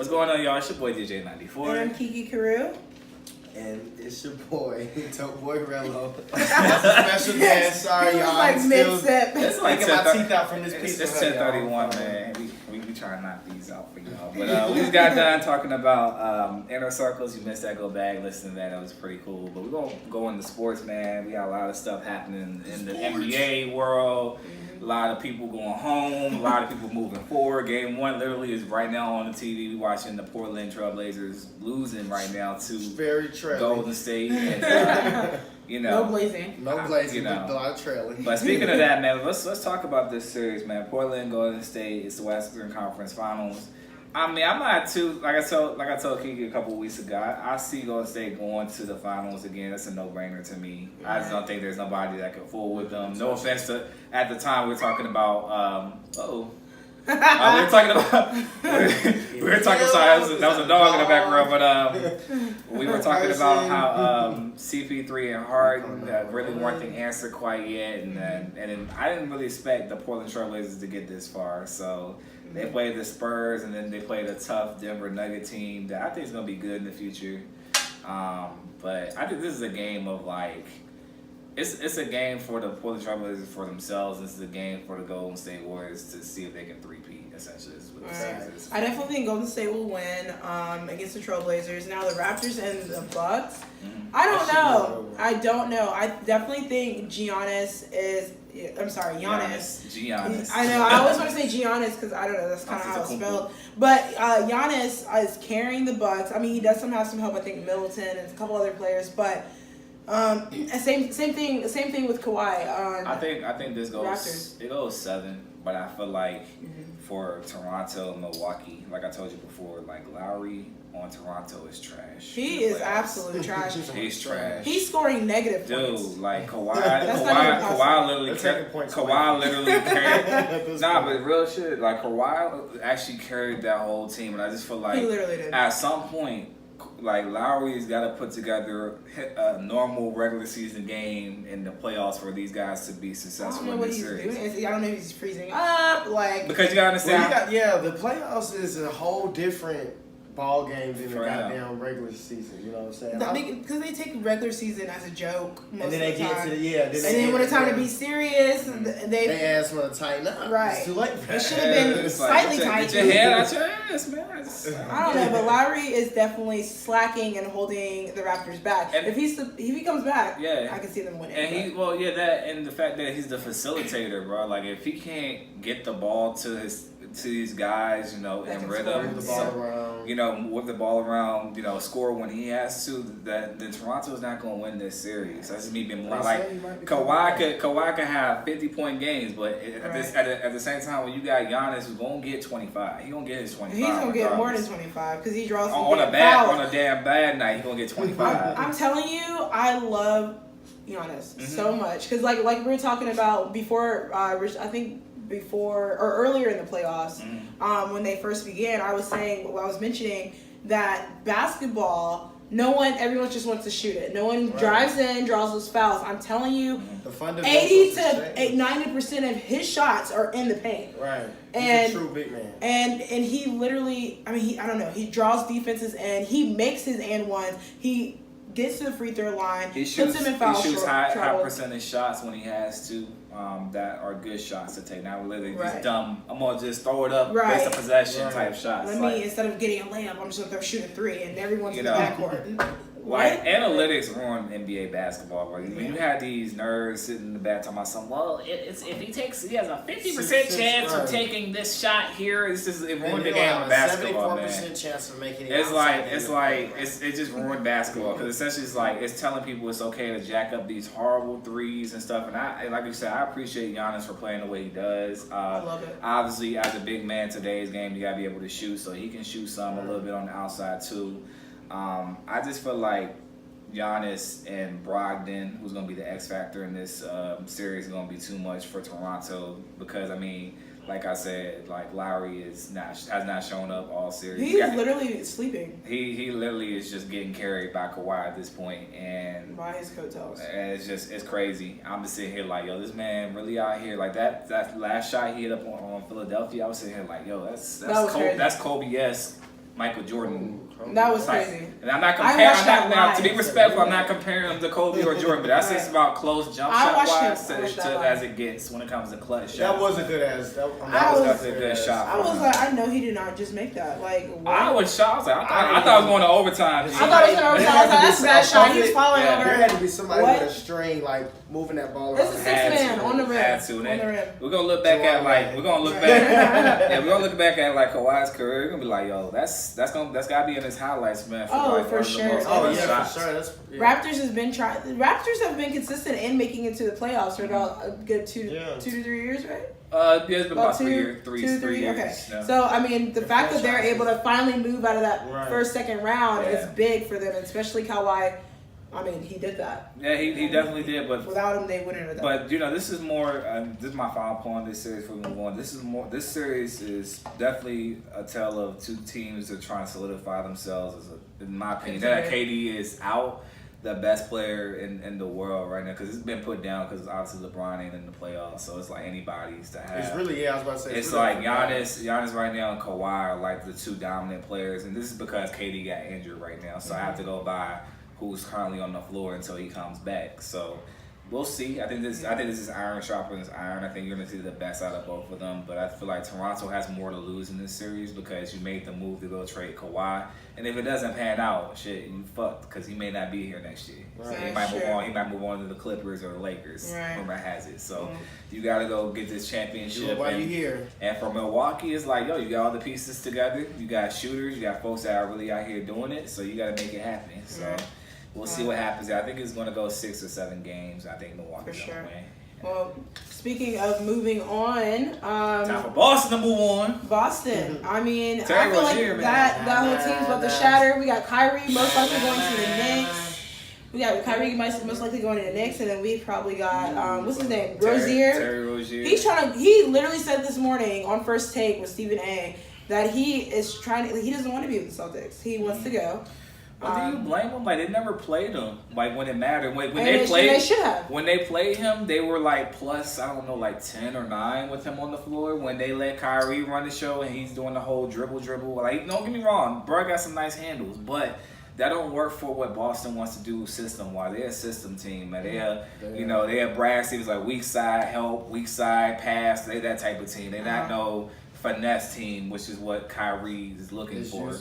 What's going on, y'all? It's your boy DJ 94. And I'm Kiki Karew. And it's your boy, Dope Boy Rello. That's a special guest. Sorry, y'all. Like mid-sip. It's like get my teeth out from this piece. It's 10:31, man. We try to knock these out for y'all. But we just got done talking about inner circles. You missed that, go back, listen to that. That was pretty cool. But we're going to go into sports, man. We got a lot of stuff happening in the NBA world. A lot of people going home. A lot of people moving forward. Game 1 literally is right now on the TV. We watching the Portland Trailblazers losing right now to very Golden State. And, No blazing. No blazing, you know. but a lot of trailing. But speaking of that, man, let's talk about this series, man. Portland, Golden State. It's the Western Conference Finals. I mean, I'm not too like I told Kiki a couple weeks ago. I see Golden State going to the finals again. That's a no-brainer to me. I just don't think there's nobody that can fool with them. No offense to at the time we were talking about. We were talking about. we were talking. Sorry, that was a dog in the background, but we were talking about how CP3 and Harden really weren't the answer quite yet, and I didn't really expect the Portland Trailblazers to get this far. So they played the Spurs, and then they played a tough Denver Nugget team that I think is gonna be good in the future. But I think this is a game of like. It's a game for the Portland Trailblazers for themselves. This is a game for the Golden State Warriors to see if they can three-peat, essentially. Is what this is. I definitely think Golden State will win against the Trailblazers. Now the Raptors and the Bucks. I don't know. I definitely think Giannis is. I'm sorry, Giannis. Giannis. I know. I always want to say Giannis because I don't know. That's kind of how it's spelled. But Giannis is carrying the Bucks. I mean, he does have some help. I think Middleton and a couple other players, but. Same thing with Kawhi. I think this goes. Raptors. It goes 7, but I feel like for Toronto, Milwaukee, like I told you before, like Lowry on Toronto is trash. He is absolute trash. He's trash. He's scoring negative points. Dude, like Kawhi literally carried. Nah, but real shit. Like Kawhi actually carried that whole team, and I just feel like he literally did. At some point. Like Lowry's got to put together a normal regular season game in the playoffs for these guys to be successful in this series. I don't know if he's freezing up, because you gotta understand. The playoffs is a whole different ball game than the goddamn regular season. You know what I'm saying? Because they take regular season as a joke most and then of the time. And then when it's time to be serious, they ask for to tighten up. Right. It's too late. It should have been slightly tight. Get your head out your ass, man. I don't know, but Lowry is definitely slacking and holding the Raptors back. And if he comes back, I can see them winning. And that and the fact that he's the facilitator, bro. Like if he can't get the ball to these guys, in rhythm, with the ball around, score when he has to, then Toronto's not going to win this series. That's just me being like Kawhi could have 50-point games, but at the same time, when you got Giannis who's going to get 25, he's going to get his 25. He's going to get more than 25 because he draws on a damn bad night. He's going to get 25. I'm telling you, I love Giannis so much because like we were talking about before, before or earlier in the playoffs, when they first began, I was mentioning that basketball, everyone just wants to shoot it. No one drives in, draws those fouls. I'm telling you, 80 to 90% of his shots are in the paint. Right. He's a true big man. And he literally, I don't know, he draws defenses and he makes his and ones. He gets to the free throw line, puts him in foul trouble. He shoots high percentage shots when he has to. That are good shots to take. Now literally just dumb. I'm gonna just throw it up based on possession type shots. Instead of getting a layup, I'm just gonna shoot a 3 and everyone's in the backcourt. Like analytics ruin NBA basketball. Bro. When you had these nerds sitting in the back talking about something, he has a 50% chance of taking this shot here. It ruined the game of basketball, man. 74% chance of making it. It just ruined basketball because essentially it's telling people it's okay to jack up these horrible threes and stuff. And like you said, I appreciate Giannis for playing the way he does. I love it. Obviously, as a big man today's game, you gotta be able to shoot, so he can shoot some a little bit on the outside too. I just feel like Giannis and Brogdon, who's going to be the X factor in this series, is going to be too much for Toronto because, like I said, like Lowry has not shown up all series. He's literally sleeping. He literally is just getting carried by Kawhi at this point, and by his coattails. And it's crazy. I'm just sitting here like, yo, this man really out here like that last shot he hit up on Philadelphia. I was sitting here like, yo, that's Kobe-esque. Michael Jordan. That was crazy. And I'm not I comparing. watched that Now, live. to be respectful, I'm not comparing him to Kobe or Jordan, but that's just about close jump shot wise as it gets when it comes to clutch shots. That was a good ass. That was definitely a good shot. I was like, I know he did not just make that. Like, what? I was shocked. I thought it was going to overtime. I thought it was going to overtime. I was like, that's a bad shot. He was following over. There had to be somebody with a string, like moving that ball around. It's a six-man on the rim. We're gonna look back at we're gonna look back at like Kawhi's career. We're gonna be like, yo, that's gotta be in his highlights, man. For sure. For sure. Raptors have been consistent in making it to the playoffs for about a good 2 to 3 years, right? It's been about 3 years. Three years. Okay. Yeah. So I mean, the fact that they're able to finally move out of that first, second round is big for them, especially Kawhi. I mean, he did that. Yeah, he definitely did, but without him, they wouldn't have done. But this is more. This is my final point on this series. Before we move on, This series is definitely a tale of two teams that are trying to solidify themselves. In my opinion, that KD is out, the best player in the world right now, because it's been put down because obviously LeBron ain't in the playoffs, so it's like anybody's to have. It's really I was about to say. It's really like Giannis right now and Kawhi are like the two dominant players, and this is because KD got injured right now, so I have to go by who's currently on the floor until he comes back. So we'll see. I think this is iron sharpens iron. I think you're gonna see the best out of both of them. But I feel like Toronto has more to lose in this series because you made the move to go trade Kawhi. And if it doesn't pan out, shit, you fucked because he may not be here next year. Right. So he might move on to the Clippers or the Lakers. Right. Rumor has it. So you gotta go get this championship. While you here. And for Milwaukee, it's like, yo, you got all the pieces together. You got shooters. You got folks that are really out here doing it. So you gotta make it happen. So. We'll see what happens. I think it's going to go 6 or 7 games. I think Milwaukee's going to win. Well, speaking of moving on, time for Boston to move on. Boston. I mean, Terry I feel like Rozier, that whole team's about to shatter. We got Kyrie most likely going to the Knicks. We got Kyrie most likely going to the Knicks, and then we probably got what's his name, Rozier. Terry Rozier. He literally said this morning on First Take with Stephen A. that he doesn't want to be with the Celtics. He wants to go. But do you blame them? Like, they never played him. Like, when it mattered. When they should have. When they played him, they were like plus, I don't know, like 10 or 9 with him on the floor. When they let Kyrie run the show and he's doing the whole dribble. Like, don't get me wrong, bro got some nice handles, but that don't work for what Boston wants to do system-wise. They're a system team, man. They have Brad Stevens, like weak side help, weak side pass. They that type of team. They not no finesse team, which is what Kyrie is looking for.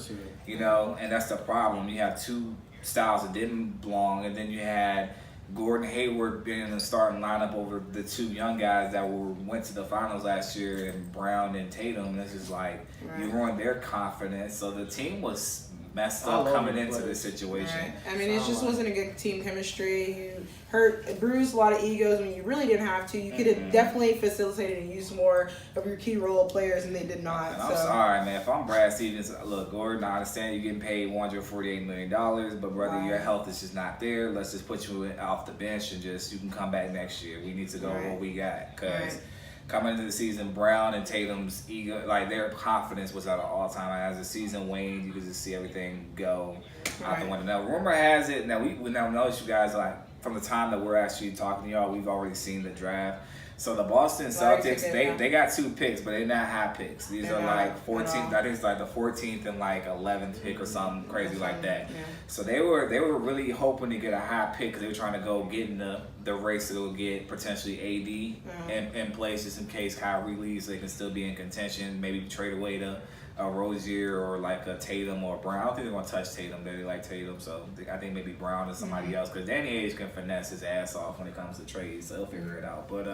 And that's the problem. You have two styles that didn't belong, and then you had Gordon Hayward being in the starting lineup over the two young guys that went to the finals last year, and Brown and Tatum. This is like you ruined their confidence. So the team was messed up coming into this situation. Right. I mean, it just wasn't a good team chemistry. You bruised a lot of egos when you really didn't have to. You could have definitely facilitated and used more of your key role players, and they did not. And I'm sorry, man. If I'm Brad Stevens, look, Gordon, I understand you're getting paid $148 million, but brother, your health is just not there. Let's just put you off the bench and you can come back next year. We need to go with what we got because. Coming into the season, Brown and Tatum's ego, like their confidence was at an all-time high. As the season waned, you could just see everything go out the window. Now, rumor has it. Now we now notice you guys like from the time that we're actually talking to y'all, we've already seen the draft. So the Boston Celtics, they got 2 picks, but they're not high picks. These are like 14th. I think it's like the 14th and like 11th pick or something crazy like that. Yeah. So they were really hoping to get a high pick because they were trying to go get in the race to go get potentially AD in place just in case Kyrie leaves, so they can still be in contention. Maybe trade away to a Rozier or like a Tatum or Brown. I don't think they're going to touch Tatum. They like Tatum, so I think maybe Brown or somebody else because Danny Ainge can finesse his ass off when it comes to trades, so he'll figure it out. But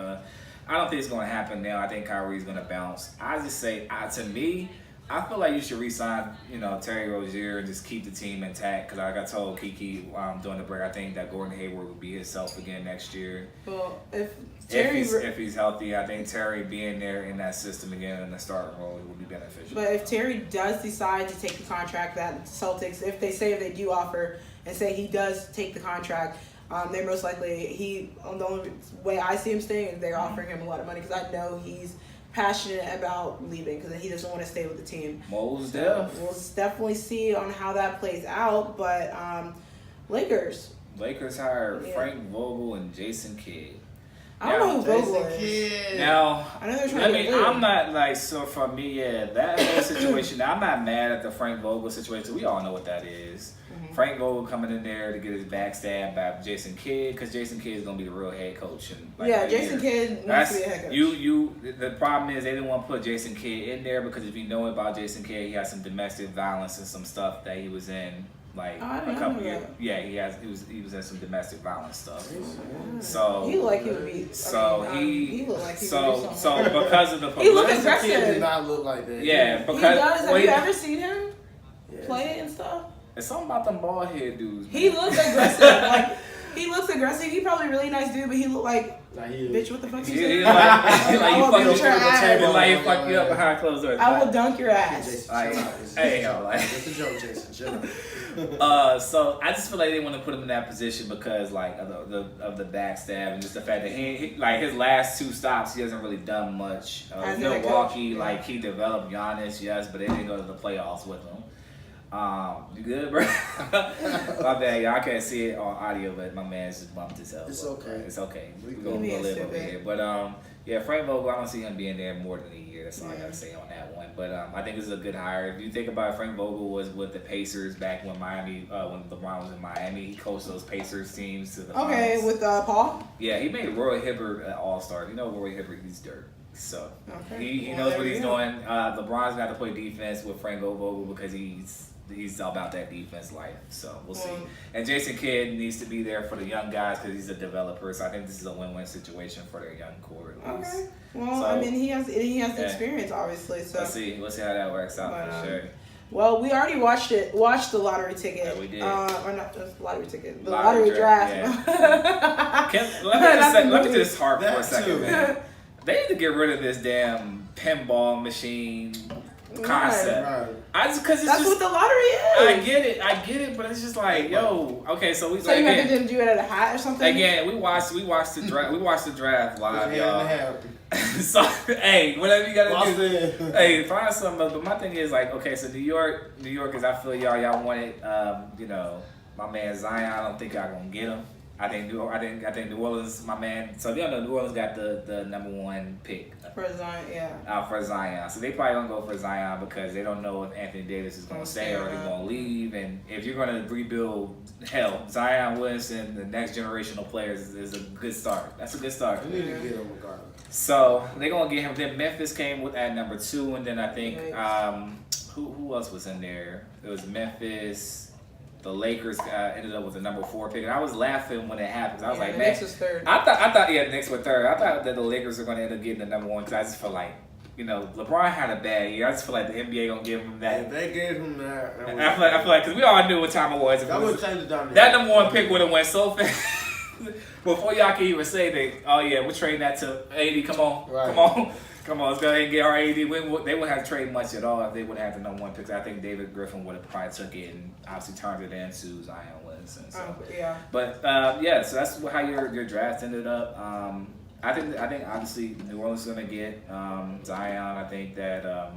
I don't think it's going to happen now. I think Kyrie's going to bounce. I just say, to me, I feel like you should re-sign, Terry Rozier and just keep the team intact. Because like I told Kiki during the break, I think that Gordon Hayward will be himself again next year. Well, if he's healthy, I think Terry being there in that system again in the starting role will be beneficial. But if Terry does decide to take the contract that Celtics, if they do offer and say he does take the contract, they're most likely the only way I see him staying is they're offering him a lot of money because I know he's passionate about leaving because he doesn't want to stay with the team. We'll definitely see on how that plays out. But Lakers hired Frank Vogel and Jason Kidd. I don't know who Vogel is. Kidd. Now, I know they're trying to get I'm not like, so for me, yeah, that whole situation, I'm not mad at the Frank Vogel situation. We all know what that is. Frank Vogel coming in there to get his backstabbed by Jason Kidd, because Jason Kidd is gonna be the real head coach. And like, Jason Kidd needs to be a head coach. The problem is they didn't want to put Jason Kidd in there because if you know about Jason Kidd, he had some domestic violence and some stuff that he was in. Like a couple years, yeah, he was in some domestic violence stuff. So he looked like he would be. He looked like he would be so because of the he looked Jason aggressive. Kidd did not look like that. Yeah, because he does. Have you ever seen him play and stuff? It's something about them bald head dudes. Man. He looks aggressive. He looks aggressive. He probably a really nice dude, but he looked like. Bitch, what the fuck you saying? Like fuck you up behind closed doors. I will dunk your ass. Hey, yo, like it's a joke, Jason. Shut up. So I just feel like they want to put him in that position because like of the backstab and just the fact that he like his last 2 stops he hasn't really done much. Milwaukee, like he developed Giannis, yes, but they didn't go to the playoffs with him. You good, bro? My bad, y'all can't see it on audio, but my man's just bumped his elbow. It's okay. It's okay. We're gonna live over here. But yeah, Frank Vogel, I don't see him being there more than a year. That's all I gotta say on that one. But I think this is a good hire. If you think about it, Frank Vogel was with the Pacers back when when LeBron was in Miami. He coached those Pacers teams to the finals. With Paul. Yeah, he made Roy Hibbert an All-Star. You know Roy Hibbert, he's dirt. So he knows what he's doing. LeBron's got to play defense with Frank Vogel because he's all about that defense life. So we'll see. And Jason Kidd needs to be there for the young guys because he's a developer. So I think this is a win-win situation for their young core. Okay. Well, so, I mean, he has the experience, obviously. So let's see how that works out for sure. Well, we already watched the lottery ticket. Yeah, we did. Or not the lottery ticket, the lottery draft. Yeah. Let me just harp for a second, man. They need to get rid of this damn pinball machine concept. Right. Because that's what the lottery is. I get it, but it's just like, yo, okay, so we. So you have to do it at a hat or something. Again, we watched the draft. We watched the draft live, y'all. So hey, whatever you gotta do. Hey, find something. But my thing is like, okay, so New York is. I feel y'all wanted, my man Zion. I don't think y'all gonna get him. I think New Orleans, my man. So y'all know New Orleans got the number 1 pick for Zion, for Zion. So they probably gonna go for Zion because they don't know if Anthony Davis is gonna stay or he's gonna leave. And if you're gonna rebuild, hell, Zion Williamson, the next generation of players, is a good start. That's a good start. You need to get him regardless. So they're gonna get him. Then Memphis came at number 2, and then I think who else was in there? It was Memphis. The Lakers ended up with the number 4 pick, and I was laughing when it happened. I was like, the man, Knicks was 3rd. I thought, the Knicks were 3rd. I thought that the Lakers were going to end up getting the number 1 because I just feel like, LeBron had a bad year. I just feel like the NBA gonna give him that. If they gave him that, I feel like because we all knew what time it was. That would change the dynamic. That number 1 pick would have went so fast. Before y'all can even say that, oh yeah, we're trading that to AD. Come on. Let's go ahead and get our AD. They wouldn't have to trade much at all if they would have the number 1 pick. I think David Griffin would have probably took it and obviously turned it into Zion Williamson. So. But so that's how your draft ended up. I think obviously New Orleans is gonna get Zion. I think that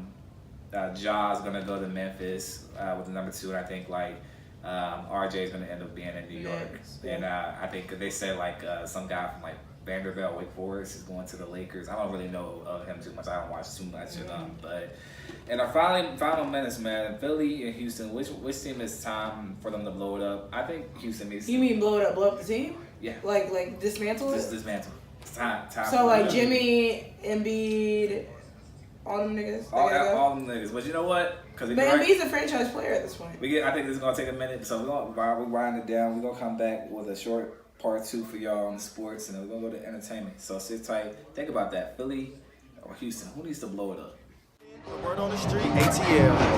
Ja's gonna go to Memphis with the number 2, and I think RJ is gonna end up being in New York. And I think they said some guy from Vanderbilt, Wake Forest is going to the Lakers. I don't really know of him too much. I don't watch too much of them. But in our final minutes, man, Philly and Houston, which team is time for them to blow it up? I think Houston needs. You mean blow up the team? Yeah. Like dismantle it? Just dismantle. It's time. So Jimmy, Embiid, all them niggas. All them niggas. But you know what? But Embiid's a franchise player at this point. I think this is gonna take a minute. So we're winding it down. We're gonna come back with a short part 2 for y'all on the sports, and then we're gonna go to entertainment. So sit tight. Think about that. Philly or Houston? Who needs to blow it up? Word on the street, ATL.